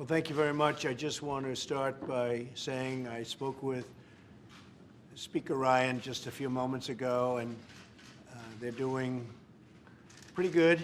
Well, thank you very much. I just want to start by saying I spoke with Speaker Ryan just a few moments ago, and they're doing pretty good.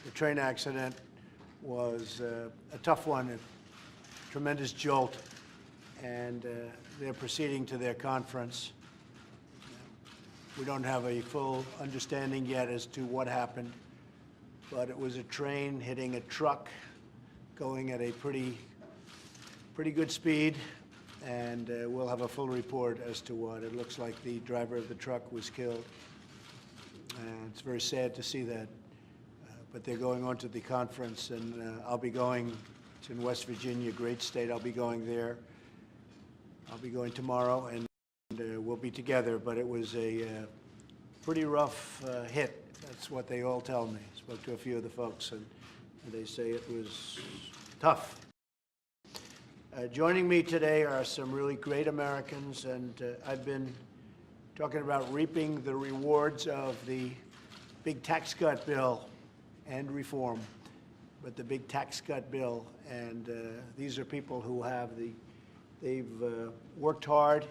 The train accident was a tough one, a tremendous jolt, and they're proceeding to their conference. We don't have a full understanding yet as to what happened, but it was a train hitting a truck going at a pretty good speed, and we'll have a full report as to what. It looks like the driver of the truck was killed, and it's very sad to see that. But they're going on to the conference, and I'll be going. It's in West Virginia, great state. I'll be going there. I'll be going tomorrow, and we'll be together. But it was a pretty rough hit. That's what they all tell me. Spoke to a few of the folks, and they say it was tough. Joining me today are some really great Americans, and I've been talking about reaping the rewards of the big tax cut bill and reform, but the big tax cut bill. And these are people who they've worked hard,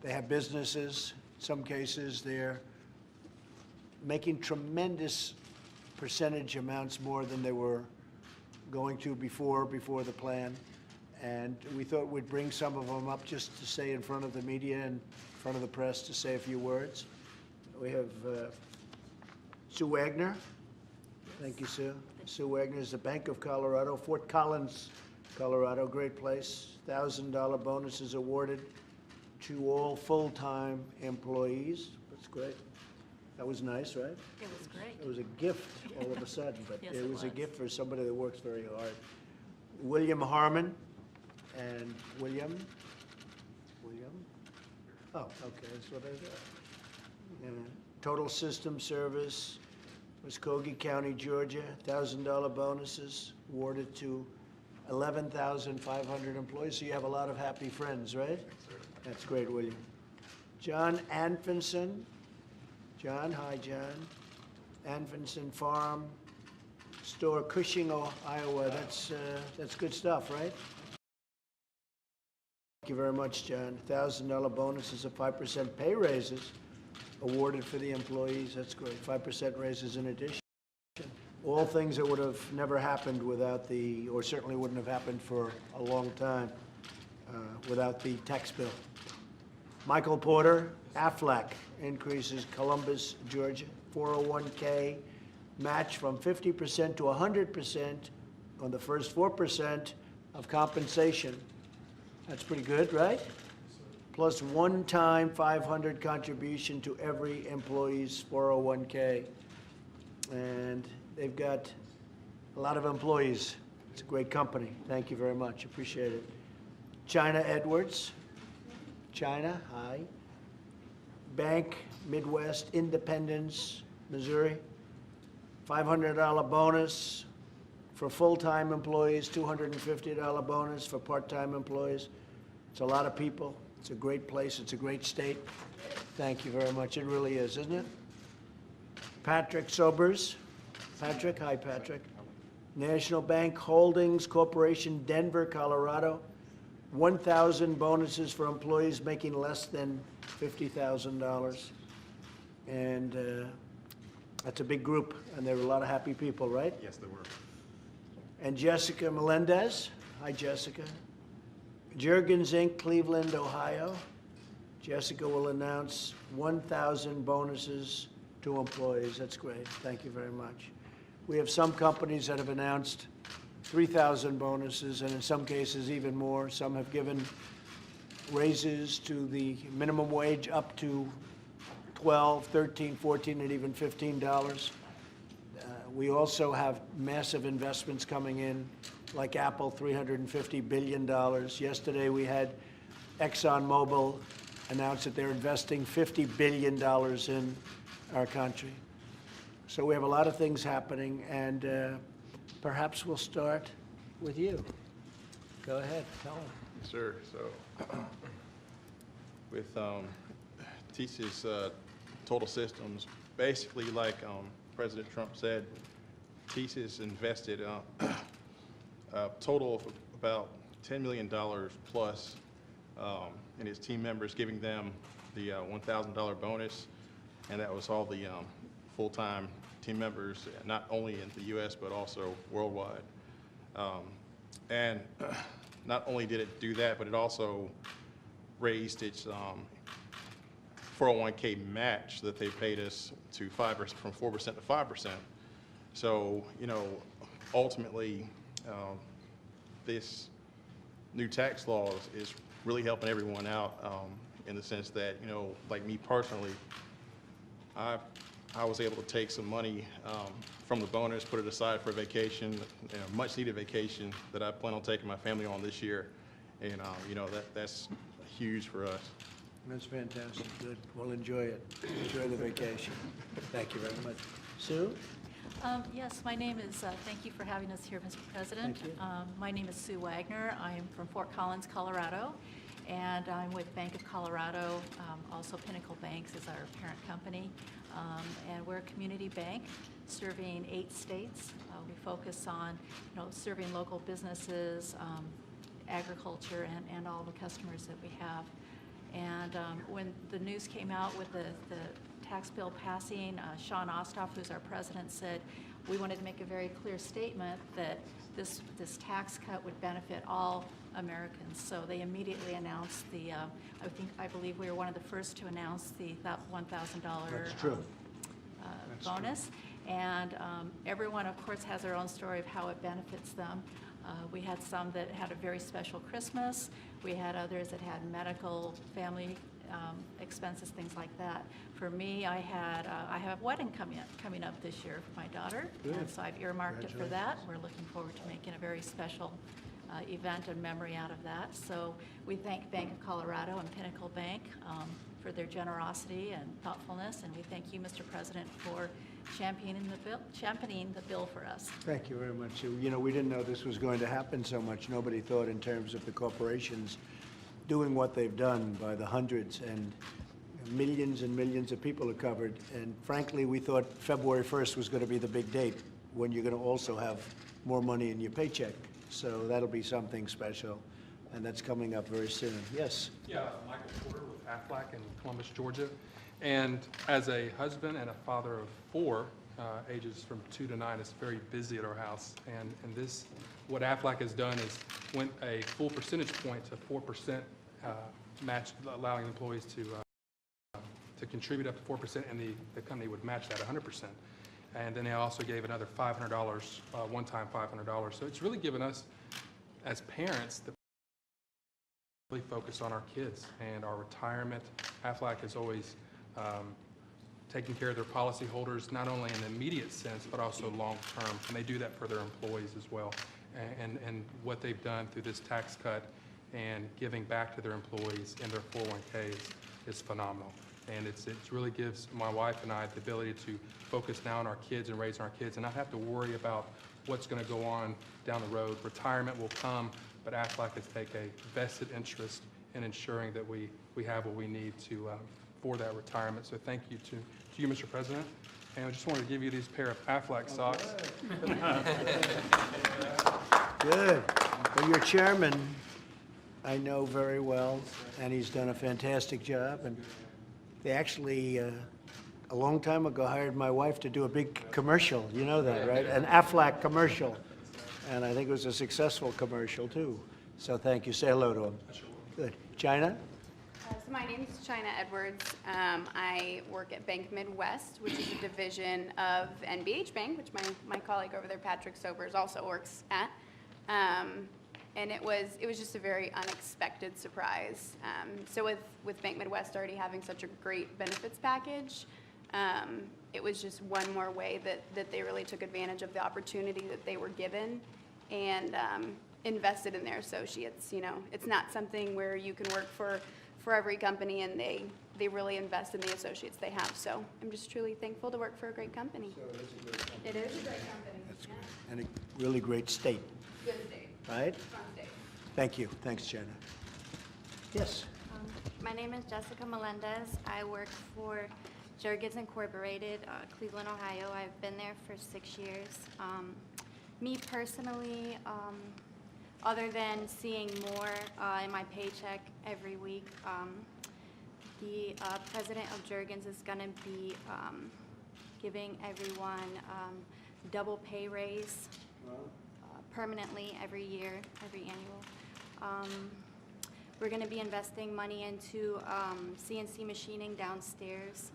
they have businesses. In some cases, they're making tremendous percentage amounts more than they were going to before the plan. And we thought we'd bring some of them up just to say in front of the media and in front of the press to say a few words. We have Sue Wagner. Thank you, Sue. Sue Wagner is the Bank of Colorado, Fort Collins, Colorado, great place. $1,000 bonuses awarded to all full-time employees. That's great. That was nice, right? It was great. It was a gift all of a sudden, but Yes, it was a was. gift for somebody that works very hard. William Harmon and William? Oh, okay, that's what I got. Total System Service, Muskogee County, Georgia, $1,000 bonuses awarded to 11,500 employees. So you have a lot of happy friends, right? That's great, William. John Anfinson. John, hi, John. Anfinson Farm Store, Cushing, Iowa. That's good stuff, right? Thank you very much, John. $1,000 bonuses of 5% pay raises awarded for the employees. That's great. 5% raises in addition. All things that would have never happened without or certainly wouldn't have happened for a long time without the tax bill. Michael Porter, Aflac increases Columbus, Georgia, 401k match from 50% to 100% on the first 4% of compensation. That's pretty good, right? Plus one-time 500 contribution to every employee's 401k. And they've got a lot of employees. It's a great company. Thank you very much. Appreciate it. China Edwards. China, hi. Bank, Midwest, Independence, Missouri. $500 bonus for full-time employees, $250 bonus for part-time employees. It's a lot of people. It's a great place. It's a great state. Thank you very much. It really is, isn't it? Patrick Sobers. Patrick, hi, Patrick. National Bank Holdings Corporation, Denver, Colorado. 1,000 bonuses for employees making less than $50,000. And that's a big group, and there were a lot of happy people, right? Yes, there were. And Jessica Melendez. Hi, Jessica. Juergens Inc., Cleveland, Ohio. Jessica will announce 1,000 bonuses to employees. That's great. Thank you very much. We have some companies that have announced 3,000 bonuses, and in some cases even more. Some have given raises to the minimum wage up to $12, $13, $14, and even $15. We also have massive investments coming in, like Apple, $350 billion. Yesterday we had ExxonMobil announce that they're investing $50 billion in our country. So we have a lot of things happening, and perhaps we'll start with you. Go ahead, tell them. Yes, sir. So with TSYS Total Systems, basically like President Trump said, TSYS invested a total of about $10 million plus in his team members, giving them the $1,000 bonus, and that was all the full-time team members, not only in the U.S. but also worldwide. And not only did it do that, but it also raised its 401k match that they paid us to 5%, from 4% to 5%. So, you know, ultimately, this new tax law is really helping everyone out in the sense that, you know, like me personally, I was able to take some money from the bonus, put it aside for a vacation, a much-needed vacation that I plan on taking my family on this year, and you know, that's huge for us. That's fantastic. Good. Well, enjoy it. Enjoy the vacation. Thank you very much. Sue? Yes, my name is, thank you for having us here, Mr. President. Thank you. My name is Sue Wagner. I am from Fort Collins, Colorado, and I'm with Bank of Colorado. Also, Pinnacle Banks is our parent company, and we're a community bank serving 8 states. We focus on, you know, serving local businesses, agriculture, and all the customers that we have. And when the news came out with the tax bill passing, Sean Ostoff, who's our president, said we wanted to make a very clear statement that this tax cut would benefit all Americans. So they immediately announced the, I believe we were one of the first to announce the $1,000 That's true. That's bonus. And everyone, of course, has their own story of how it benefits them. We had some that had a very special Christmas. We had others that had medical, family expenses, things like that. For me, I have a wedding coming up this year for my daughter, Good. and so I've earmarked it for that. We're looking forward to making a very special event and memory out of that. So we thank Bank of Colorado and Pinnacle Bank for their generosity and thoughtfulness, and we thank you, Mr. President, for championing the bill for us. Thank you very much, Sue. You know, we didn't know this was going to happen so much. Nobody thought in terms of the corporations doing what they've done by the hundreds, and millions and millions of people are covered. And frankly, we thought February 1st was going to be the big date when you're going to also have more money in your paycheck. So that'll be something special, and that's coming up very soon. Yes? Yeah, Michael Porter with Aflac in Columbus, Georgia. And as a husband and a father of 4, ages from 2 to 9, it's very busy at our house. And this, what Aflac has done is went a full percentage point to 4% match, allowing employees to contribute up to 4%, and the company would match that 100%. And then they also gave another $500, one-time $500. So it's really given us, as parents, the really focus on our kids and our retirement. Aflac is always taking care of their policyholders, not only in the immediate sense, but also long-term. And they do that for their employees as well. And what they've done through this tax cut and giving back to their employees in their 401ks is phenomenal. And it really gives my wife and I the ability to focus now on our kids and raising our kids and not have to worry about what's going to go on down the road. Retirement will come, but Aflac has taken a vested interest in ensuring that we have what we need to for that retirement. So thank you to you, Mr. President. And I just wanted to give you these pair of Aflac socks. Good. Well, your chairman, I know very well, and he's done a fantastic job. And they actually, a long time ago, hired my wife to do a big commercial. You know that, right? An Aflac commercial. And I think it was a successful commercial, too. So thank you. Say hello to him. Good. China? So my name is China Edwards. I work at Bank Midwest, which is a division of NBH Bank, which my colleague over there, Patrick Sobers, also works at. And it was just a very unexpected surprise. So with Bank Midwest already having such a great benefits package, it was just one more way that they really took advantage of the opportunity that they were given and invested in their associates. You know, it's not something where you can work for every company, and they really invest in the associates they have. So I'm just truly thankful to work for a great company. So it is a great company. It is a great company. That's Yeah. great. And a really great state, Good state. right? Fun state. Thank you. Thanks, China. Yes? My name is Jessica Melendez. I work for Jergens Incorporated, Cleveland, Ohio. I've been there for 6 years. Me personally, other than seeing more in my paycheck every week, the president of Jurgens is going to be giving everyone double pay raise permanently every year, every annual. We're going to be investing money into CNC machining downstairs.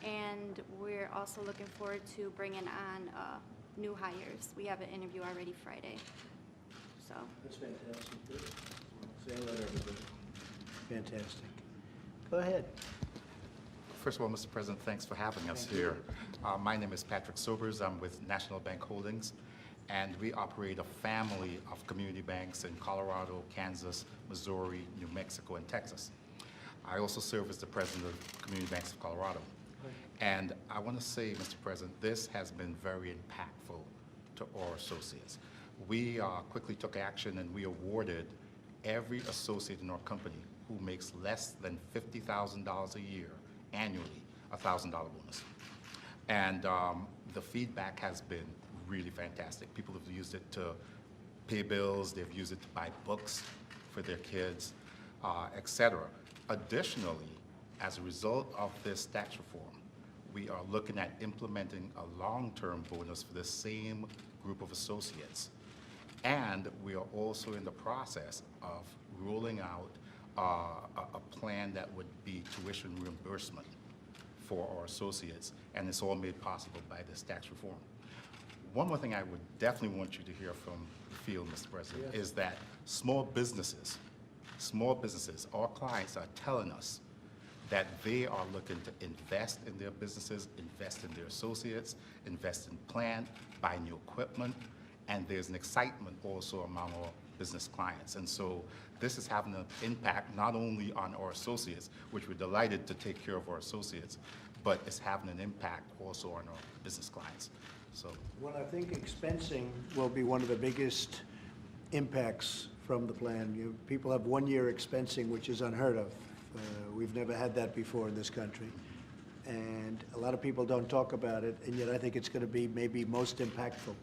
And we're also looking forward to bringing on new hires. We have an interview already Friday. So, That's fantastic. Good. Say hello to everybody. Fantastic. Go ahead. First of all, Mr. President, thanks for having us here. My name is Patrick Sobers. I'm with National Bank Holdings, and we operate a family of community banks in Colorado, Kansas, Missouri, New Mexico, and Texas. I also serve as the president of Community Banks of Colorado. And I want to say, Mr. President, this has been very impactful to our associates. We quickly took action and we awarded every associate in our company who makes less than $50,000 a year annually a $1,000 bonus. And the feedback has been really fantastic. People have used it to pay bills, they've used it to buy books for their kids, et cetera. Additionally, as a result of this tax reform, we are looking at implementing a long-term bonus for the same group of associates. And we are also in the process of rolling out a plan that would be tuition reimbursement for our associates, and it's all made possible by this tax reform. One more thing I would definitely want you to hear from the field, Mr. President, is that small businesses, our clients are telling us that they are looking to invest in their businesses, invest in their associates, invest in plant, buy new equipment, and there's an excitement also among our business clients. And so this is having an impact not only on our associates, which we're delighted to take care of our associates, but it's having an impact also on our business clients. So, Well, I think expensing will be one of the biggest impacts from the plan. People have 1 year expensing, which is unheard of. We've never had that before in this country. And a lot of people don't talk about it, and yet I think it's going to be maybe most impactful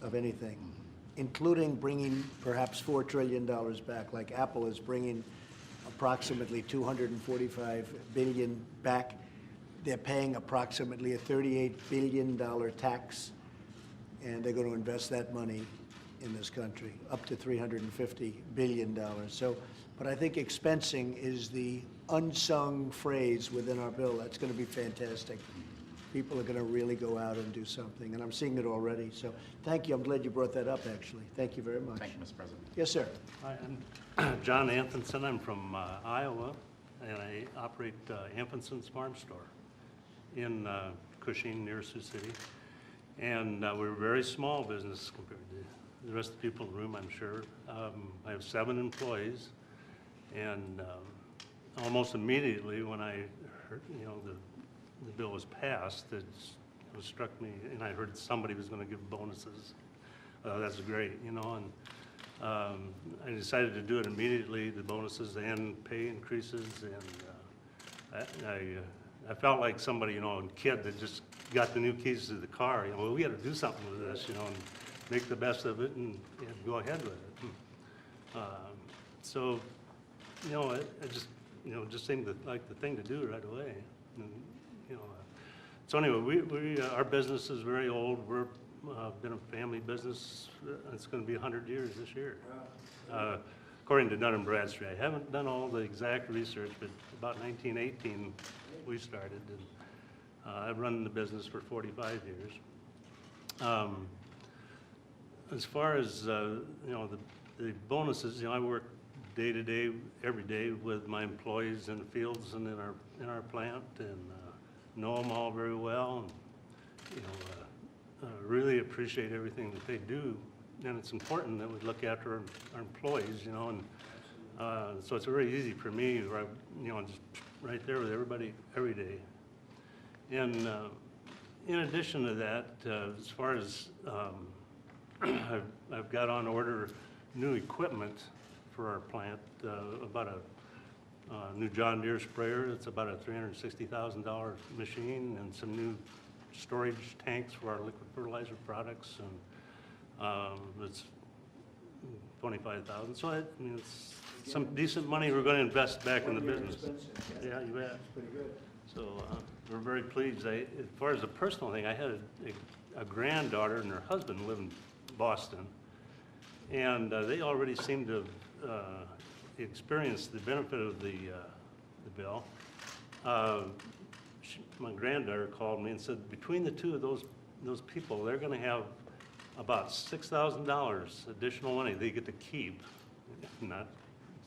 of anything, including bringing perhaps $4 trillion back, like Apple is bringing approximately $245 billion back. They're paying approximately a $38 billion tax, and they're going to invest that money in this country, up to $350 billion. So, but I think expensing is the unsung phrase within our bill. That's going to be fantastic. People are going to really go out and do something, and I'm seeing it already. So thank you. I'm glad you brought that up, actually. Thank you very much. thank you, Mr. President. Yes, sir. Hi, I'm John Anthonson. I'm from Iowa, and I operate Anthonson's Farm Store in Cushing, near Sioux City. And we're a very small business compared to the rest of the people in the room, I'm sure. I have 7 employees, and almost immediately when I heard, the bill was passed, it struck me, and I heard somebody was going to give bonuses. That's great, and I decided to do it immediately, the bonuses and pay increases, and I felt like somebody, a kid that just got the new keys to the car. Well, we got to do something with this, and make the best of it and go ahead with it. So, I just seemed like the thing to do right away. And, so anyway, our business is very old. We're been a family business. It's going to be 100 years this year. According to Dun & Bradstreet. I haven't done all the exact research, but about 1918 we started, and I've run the business for 45 years. As far as the bonuses, I work day to day, every day with my employees in the fields and in our plant, and know them all very well, and really appreciate everything that they do. And it's important that we look after our employees, and so it's very easy for me, just right there with everybody every day. And in addition to that, as far as I've got on order new equipment for our plant, about a new John Deere sprayer. It's about a $360,000 machine, and some new storage tanks for our liquid fertilizer products. And it's 25,000. So I mean, it's some decent money we're going to invest back in the business. Yeah, you bet. Pretty good. So we're very pleased. As far as a personal thing, I had a granddaughter and her husband live in Boston, and they already seem to have experienced the benefit of the bill. My granddaughter called me and said, between the two of those people, they're going to have about $6,000 additional money they get to keep. It's not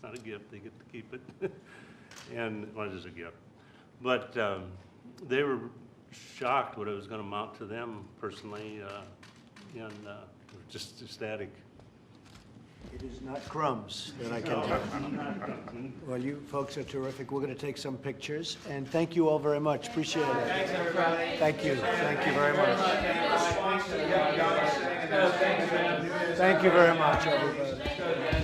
a gift; they get to keep it, and well, it is a gift. But they were shocked what it was going to amount to them personally, and just ecstatic. It is not crumbs, that I can tell you. Well, you folks are terrific. We're going to take some pictures, and thank you all very much. Appreciate it. Thanks, everybody. Thank you. Thank you very much. Thank you very much, everybody.